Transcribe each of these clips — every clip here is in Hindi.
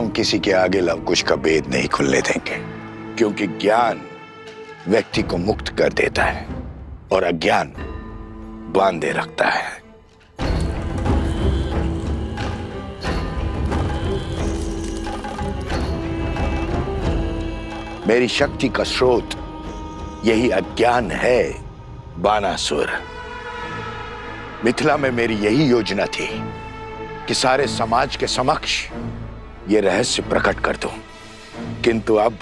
हम किसी के आगे लवकुश का भेद नहीं खुलने देंगे, क्योंकि ज्ञान व्यक्ति को मुक्त कर देता है और अज्ञान बांधे रखता है। मेरी शक्ति का स्रोत यही अज्ञान है बानासुर। मिथिला में मेरी यही योजना थी कि सारे समाज के समक्ष ये रहस्य प्रकट कर दूं, किंतु अब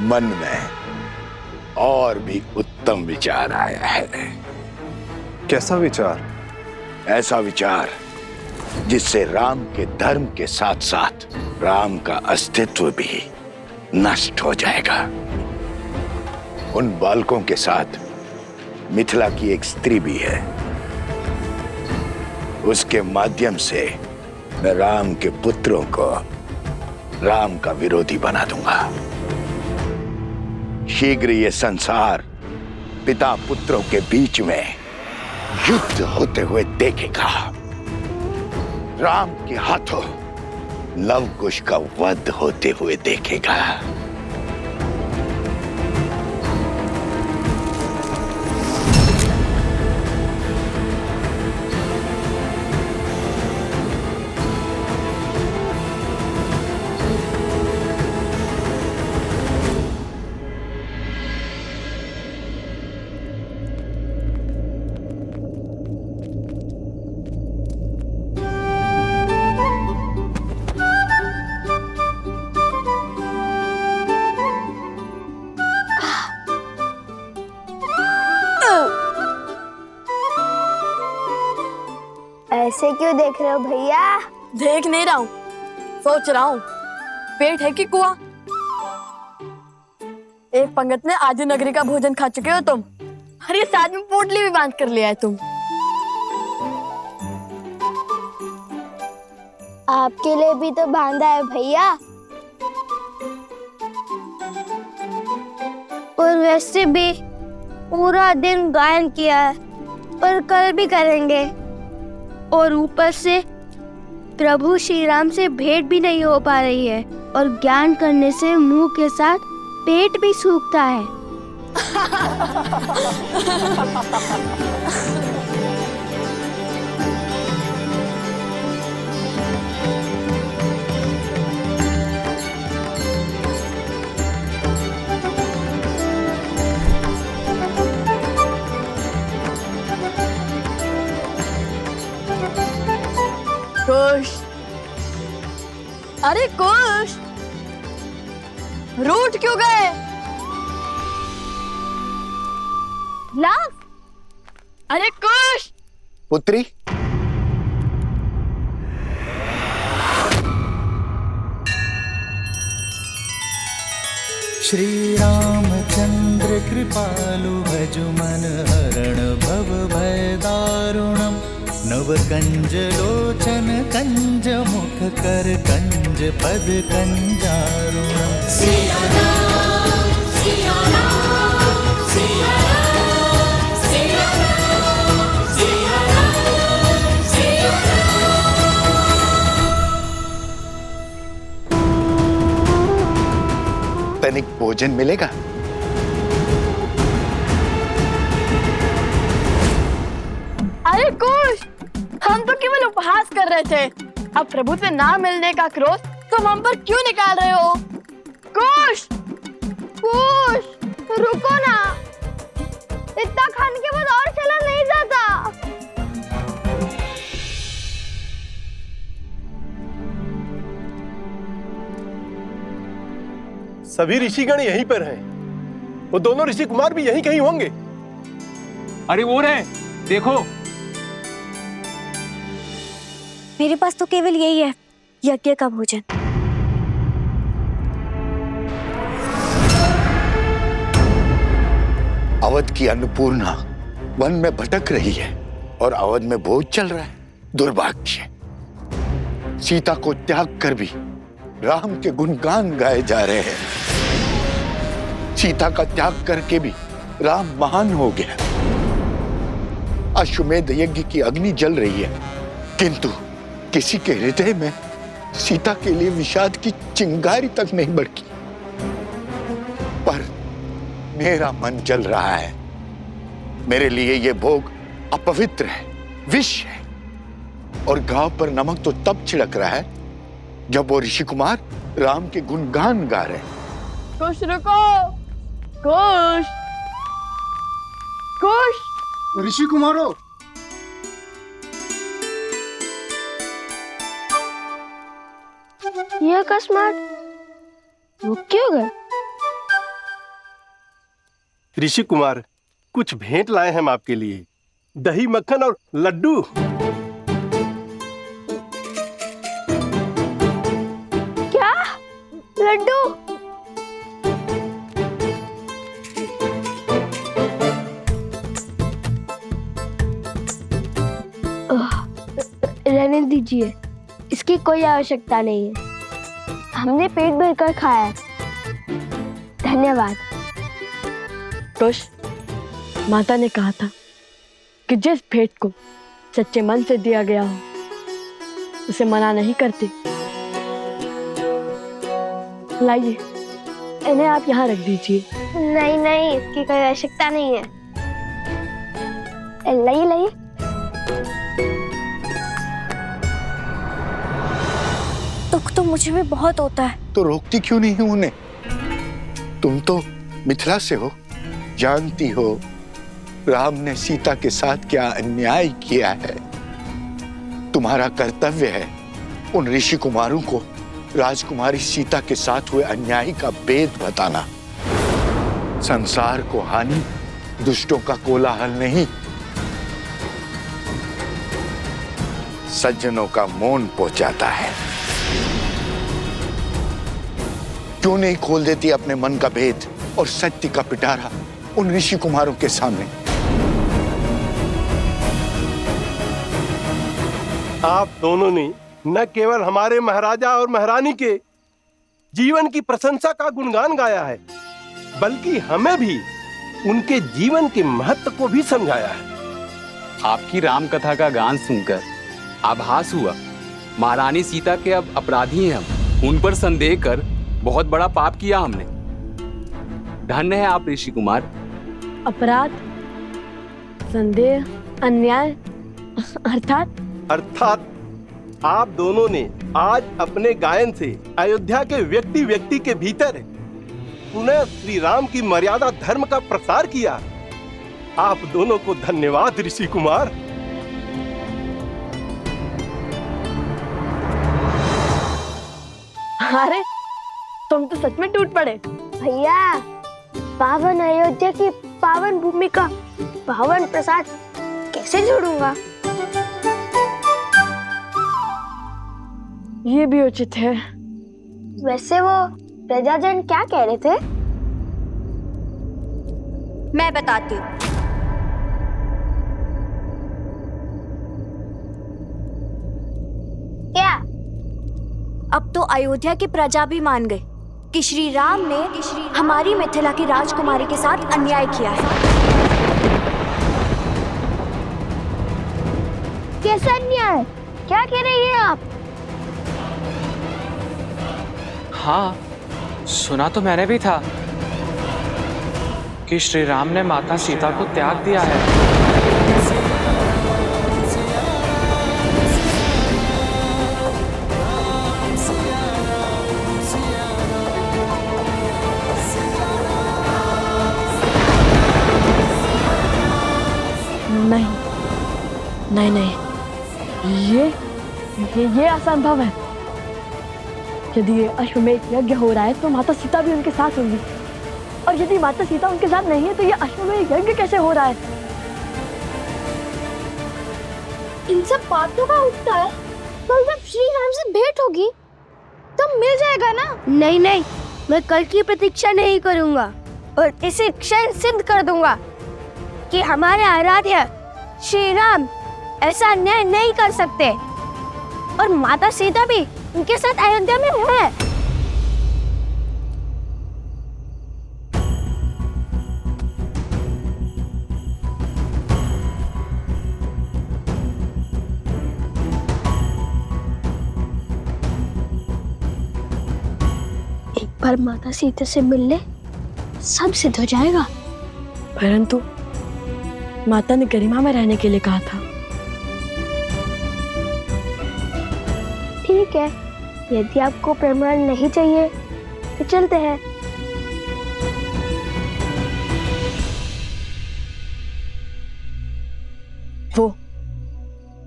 मन में और भी उत्तम विचार आया है। कैसा विचार? ऐसा विचार जिससे राम के धर्म के साथ साथ राम का अस्तित्व भी नष्ट हो जाएगा। उन बालकों के साथ मिथिला की एक स्त्री भी है। उसके माध्यम से मैं राम के पुत्रों को राम का विरोधी बना दूंगा। शीघ्र ये संसार पिता पुत्रों के बीच में युद्ध होते हुए देखेगा। राम के हाथों लवकुश का वध होते हुए देखेगा। ऐसे क्यों देख रहे हो भैया? देख नहीं रहा हूँ, सोच रहा हूँ पेट है कि कुआं। एक पंगत में आधी नगरी का भोजन खा चुके हो तुम, और ये साथ में पोटली भी बांध कर लिया है तुम। आपके लिए भी तो बांधा है भैया। और वैसे भी पूरा दिन गायन किया है और कल भी करेंगे, और ऊपर से प्रभु श्री राम से भेंट भी नहीं हो पा रही है, और ज्ञान करने से मुंह के साथ पेट भी सूखता है। कुश, अरे कुश, रूठ क्यों गए? लाभ, अरे कुश, पुत्री, श्री रामचंद्र कृपालु भजु मन हरण भव भय दारुणम। नव कंज लोचन कंज मुख कर कंज पद कंजारुणम। सिया राम, सिया राम, सिया राम, सिया राम, सिया राम, सिया राम। तनिक भोजन मिलेगा? अरे कुश, हम तो केवल उपहास कर रहे थे। अब प्रभु से ना मिलने का क्रोध तुम हम पर क्यों निकाल रहे हो? कुश, कुश, रुको ना, इतना खाने के बाद और चला नहीं जाता। सभी ऋषिगण यहीं पर हैं। वो दोनों ऋषि कुमार भी यहीं कहीं होंगे। अरे वो रहे, देखो। मेरे पास तो केवल यही है, यज्ञ का भोजन। अवध की अन्नपूर्णा वन में भटक रही है और अवध में भोज चल रहा है। दुर्भाग्य, सीता को त्याग कर भी राम के गुणगान गाए जा रहे हैं। सीता का त्याग करके भी राम महान हो गया। अश्वमेध यज्ञ की अग्नि जल रही है, किंतु किसी के हृदय में सीता के लिए विषाद की चिंगारी तक नहीं भड़की। पर मेरा मन जल रहा है। मेरे लिए ये भोग अपवित्र है, विष है। और गांव पर नमक तो तब छिड़क रहा है जब वो ऋषि कुमार राम के गुणगान गा रहे हैं। कुश रुको, कुश, कुश। ऋषि कुमारो, ये अकस्मात रुक क्यों गए? ऋषि कुमार, कुछ भेंट लाए हम आपके लिए, दही मक्खन और लड्डू। क्या? लड्डू? रहने दीजिए, इसकी कोई आवश्यकता नहीं है। हमने पेट भर कर खाया है। धन्यवाद। कुश, माता ने कहा था कि जिस भेंट को सच्चे मन से दिया गया हो उसे मना नहीं करती। लाइए, इन्हें आप यहाँ रख दीजिए। नहीं नहीं, इसकी कोई आवश्यकता नहीं है। लाइए लाइए। दुख तो मुझे भी बहुत होता है। तो रोकती क्यों नहीं हूं उन्हें? तुम तो मिथिला से हो, जानती हो राम ने सीता के साथ क्या अन्याय किया है। तुम्हारा कर्तव्य है उन ऋषि कुमारों को राजकुमारी सीता के साथ हुए अन्याय का भेद बताना। संसार को हानि दुष्टों का कोलाहल नहीं, सज्जनों का मौन पहुंचाता है। क्यों नहीं खोल देती अपने मन का भेद और सत्य का पिटारा उन ऋषि कुमारों के सामने? आप दोनों ने न केवल हमारे महाराजा और महारानी के जीवन की प्रशंसा का गुणगान गाया है, बल्कि हमें भी उनके जीवन के महत्व को भी समझाया है। आपकी राम कथा का गान सुनकर आभास हुआ महारानी सीता के अब अपराधी हैं हम। उन पर संदेह कर बहुत बड़ा पाप किया हमने। धन्य है आप ऋषि कुमार। अपराध, संदेह, अन्याय, अर्थात आप दोनों ने आज अपने गायन से अयोध्या के व्यक्ति व्यक्ति के भीतर पुनः श्री राम की मर्यादा धर्म का प्रसार किया। आप दोनों को धन्यवाद ऋषि कुमार। अरे तुम तो सच में टूट पड़े। भैया, पावन अयोध्या की पावन भूमि का पावन प्रसाद कैसे छोड़ूंगा? ये भी उचित है। वैसे वो प्रजाजन क्या कह रहे थे? मैं बताती हूँ। क्या? अब तो अयोध्या की प्रजा भी मान गई कि श्री राम ने हमारी मिथिला की राजकुमारी के साथ अन्याय किया है। कैसा अन्याय? क्या कह रही हैं आप? हाँ, सुना तो मैंने भी था कि श्री राम ने माता सीता को त्याग दिया है। नहीं नहीं, ये असंभव है। यदि ये अश्वमेध यज्ञ हो रहा है तो माता सीता भी उनके साथ होंगी, और यदि माता सीता उनके साथ नहीं है तो ये अश्वमेध यज्ञ कैसे हो रहा है? इन सब बातों का उत्तर कल जब श्री राम से भेंट होगी तब मिल जाएगा ना? नहीं नहीं, मैं कल की प्रतीक्षा नहीं करूंगा और इसे क्षण सिद्ध कर दूंगा कि हमारे आराध्य श्री राम ऐसा अन्याय नहीं कर सकते, और माता सीता भी उनके साथ अयोध्या में है। पर माता सीता से मिलने सब सिद्ध हो जाएगा। परंतु माता ने गरिमा में रहने के लिए कहा था। ठीक है, यदि आपको प्रमाण नहीं चाहिए तो चलते हैं।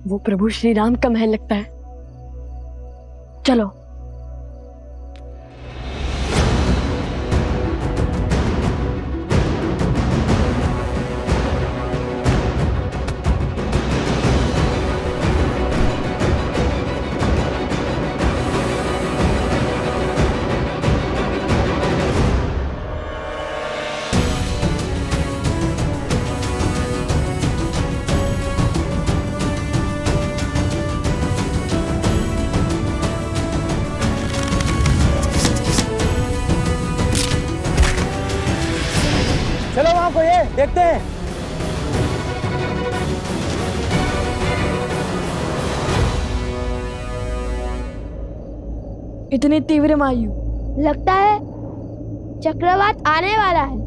वो प्रभु श्री राम का महल लगता है। चलो। चलो वहां को ये देखते हैं। इतनी तीव्र वायु, लगता है चक्रवात आने वाला है।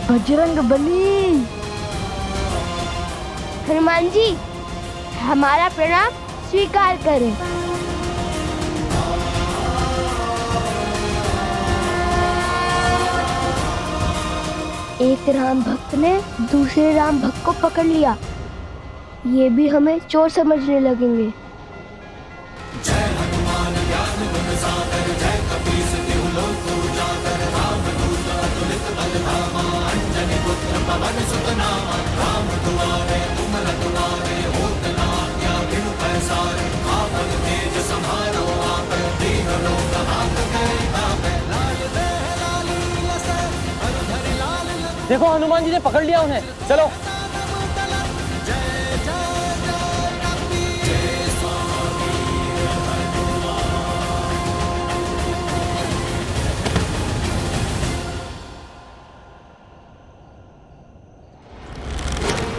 बजरंग बली। हनुमान जी, हमारा प्रणाम स्वीकार करें। एक राम भक्त ने दूसरे राम भक्त को पकड़ लिया, ये भी हमें चोर समझने लगेंगे। देखो हनुमान जी ने पकड़ लिया उन्हें। चलो।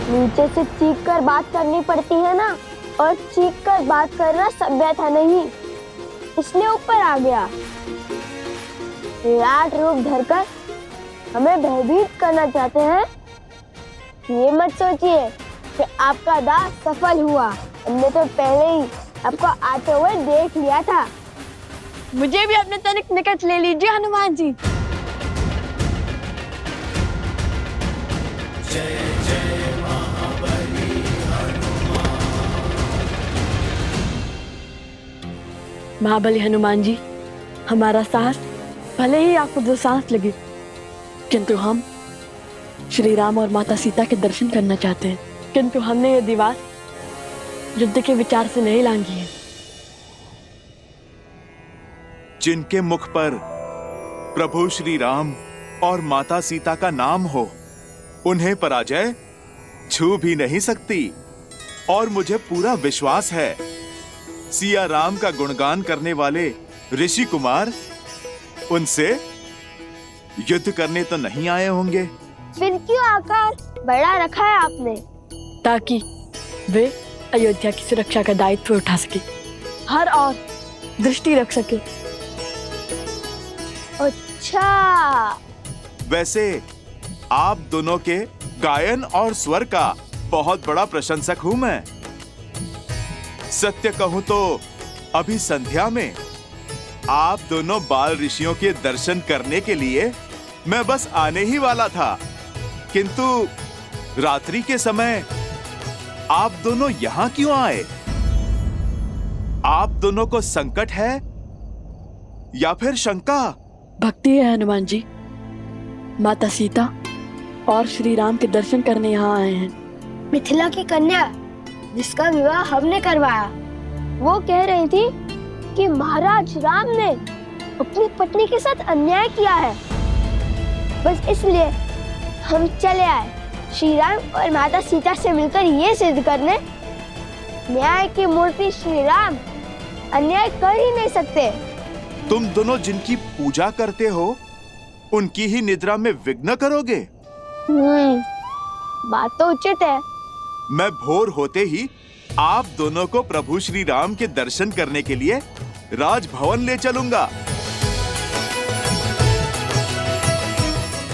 नीचे से चीख कर बात करनी पड़ती है ना, और चीख कर बात करना सभ्यता नहीं, इसलिए ऊपर आ गया। विराट रूप धरकर हमें भयभीत करना चाहते हैं। ये मत सोचिए कि आपका दास सफल हुआ, हमने तो पहले ही आपको आते हुए देख लिया था। मुझे भी अपने तनिक निकट ले लीजिए हनुमान जी। महाबली हनुमान जी, हमारा साहस भले ही आपको दो सांस लगे, किंतु हम श्री राम और माता सीता के दर्शन करना चाहते हैं। किंतु हमने ये दीवार युद्ध के विचार से नहीं लांघी है। जिनके मुख पर प्रभु श्री राम और माता सीता का नाम हो, उन्हें पराजय छू भी नहीं सकती। और मुझे पूरा विश्वास है, सिया राम का गुणगान करने वाले ऋषि कुमार उनसे युद्ध करने तो नहीं आए होंगे। फिर क्यों आकार बड़ा रखा है आपने? ताकि वे अयोध्या की सुरक्षा का दायित्व उठा सके, हर और दृष्टि रख सके। अच्छा, वैसे आप दोनों के गायन और स्वर का बहुत बड़ा प्रशंसक हूं मैं। सत्य कहूं तो अभी संध्या में आप दोनों बाल ऋषियों के दर्शन करने के लिए मैं बस आने ही वाला था, किंतु रात्रि के समय आप दोनों यहां क्यों आए? आप दोनों को संकट है या फिर शंका? भक्ति है हनुमान जी। माता सीता और श्री राम के दर्शन करने यहाँ आए हैं। मिथिला की कन्या जिसका विवाह हमने करवाया, वो कह रही थी कि महाराज राम ने अपनी पत्नी के साथ अन्याय किया है, बस इसलिए हम चले आए। श्री राम और माता सीता से मिलकर ये सिद्ध करने, न्याय की मूर्ति श्री राम अन्याय कर ही नहीं सकते। तुम दोनों जिनकी पूजा करते हो, उनकी ही निद्रा में विघ्न करोगे? बात तो उचित है। मैं भोर होते ही आप दोनों को प्रभु श्री राम के दर्शन करने के लिए राजभवन ले चलूंगा।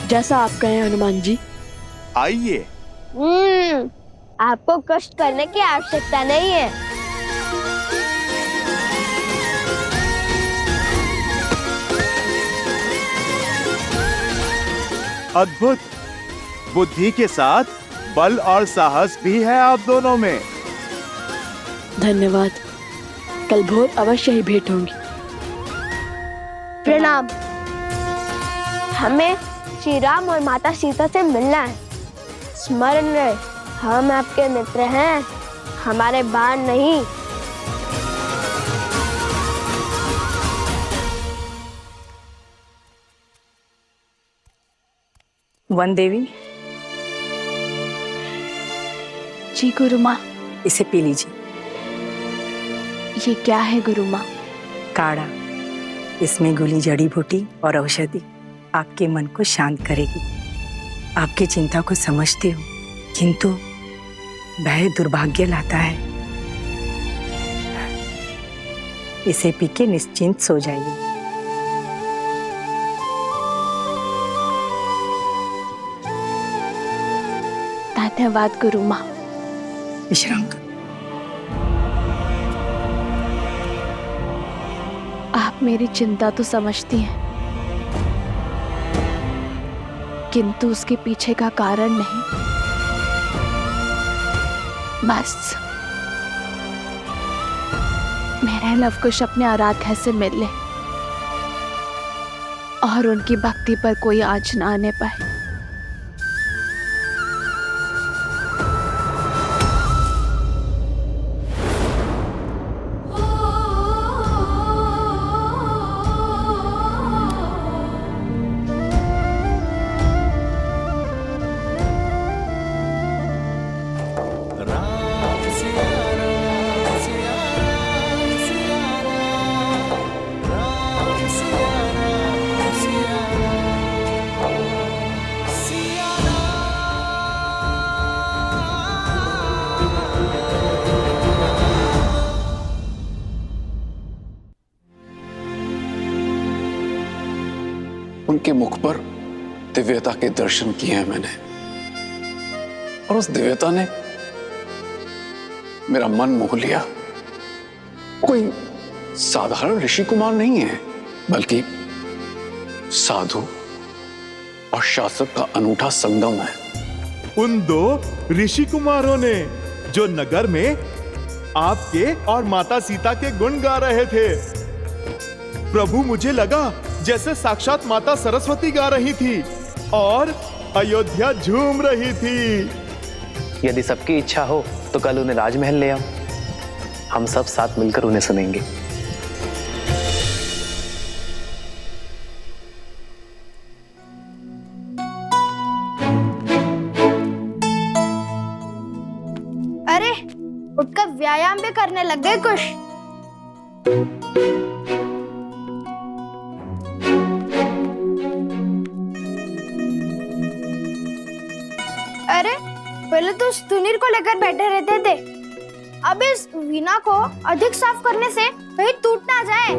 जैसा आप कहें हनुमान जी। आइए। आपको कष्ट करने की आवश्यकता नहीं है। अद्भुत। बुद्धि के साथ बल और साहस भी है आप दोनों में। धन्यवाद। कल भोर अवश्य ही भेंट होंगी। प्रणाम। हमें श्री राम और माता सीता से मिलना है। स्मरण रहे, हम आपके मित्र हैं, हमारे बाण नहीं। वन देवी, जी गुरु माँ। इसे पी लीजिए। ये क्या है गुरु माँ? काढ़ा। इसमें घुली जड़ी बूटी और औषधि आपके मन को शांत करेगी। आपकी चिंता को समझती हूँ, किंतु भय दुर्भाग्य लाता है। इसे पी के निश्चिंत सो जाइए। धन्यवाद गुरु माँ। विश्राम कर। आप मेरी चिंता तो समझती हैं, किंतु उसके पीछे का कारण नहीं। बस मेरे लवकुश अपने आराध्या से मिल ले और उनकी भक्ति पर कोई आँच ना आने पाए। उनके मुख पर दिव्यता के दर्शन किए हैं मैंने, और उस दिव्यता ने मेरा मन मोह लिया। कोई साधारण ऋषि कुमार नहीं है, बल्कि साधु और शासक का अनूठा संगम है। उन दो ऋषि कुमारों ने जो नगर में आपके और माता सीता के गुण गा रहे थे। प्रभु, मुझे लगा जैसे साक्षात माता सरस्वती गा रही थी और अयोध्या झूम रही थी। यदि सबकी इच्छा हो तो कल उन्हें राजमहल ले आओ, हम सब साथ मिलकर उन्हें सुनेंगे। अरे उठकर व्यायाम भी करने लग गए कुछ। अरे पहले तो उस तुनीर को लेकर बैठे रहते थे, अब इस वीणा को अधिक साफ करने से कहीं टूट ना जाए।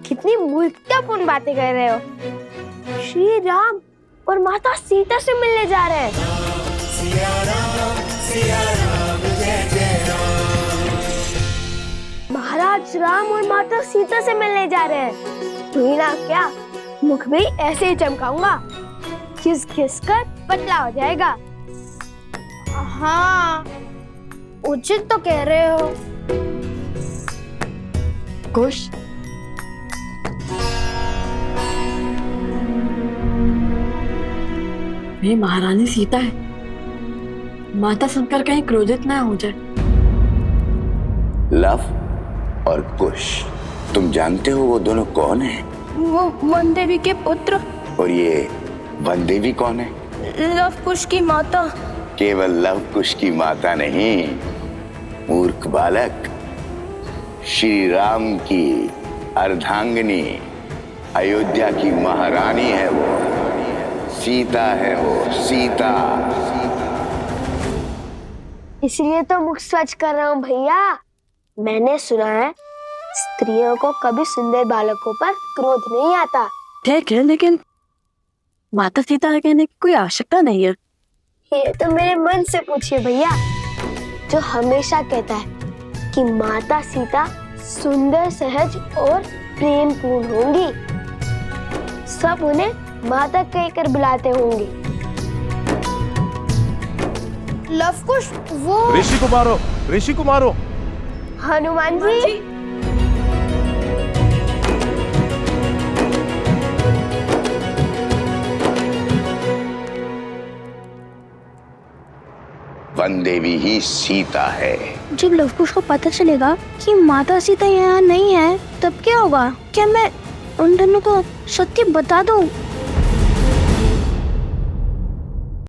कितनी मूर्खतापूर्ण बातें कर रहे हो। श्री राम और माता सीता से मिलने जा रहे हैं। महाराज राम और माता सीता से मिलने जा रहे हैं। वीणा क्या, मुख भी ऐसे ही चमकाऊंगा, खिस खिस कर पतला हो जाएगा। हाँ, उचित तो कह रहे हो। कुश, वे महारानी सीता है। माता सुनकर कहीं क्रोधित ना हो जाए। लव और कुश, तुम जानते हो वो दोनों कौन हैं? वो वन देवी के पुत्र। और ये वन देवी कौन है? लव कुश की माता। केवल लव कुश की माता नहीं, मूर्ख बालक, श्री राम की अर्धांगिनी, अयोध्या की महारानी है वो, सीता है वो, सीता। इसलिए तो मुख स्वच्छ कर रहा हूँ भैया। मैंने सुना है स्त्रियों को कभी सुंदर बालकों पर क्रोध नहीं आता। ठीक है, लेकिन माता सीता कहने की कोई आवश्यकता नहीं है। ये तो मेरे मन से पूछिए भैया, जो हमेशा कहता है कि माता सीता सुंदर, सहज और प्रेम पूर्ण होंगी। सब उन्हें माता कहकर बुलाते होंगे। लव कुश वो ऋषि कुमारो। हनुमान जी। वन देवी ही सीता है। जब लवकुश को पता चलेगा कि माता सीता यहाँ नहीं है, तब क्या होगा? क्या मैं उन दोनों को सत्य बता दूं?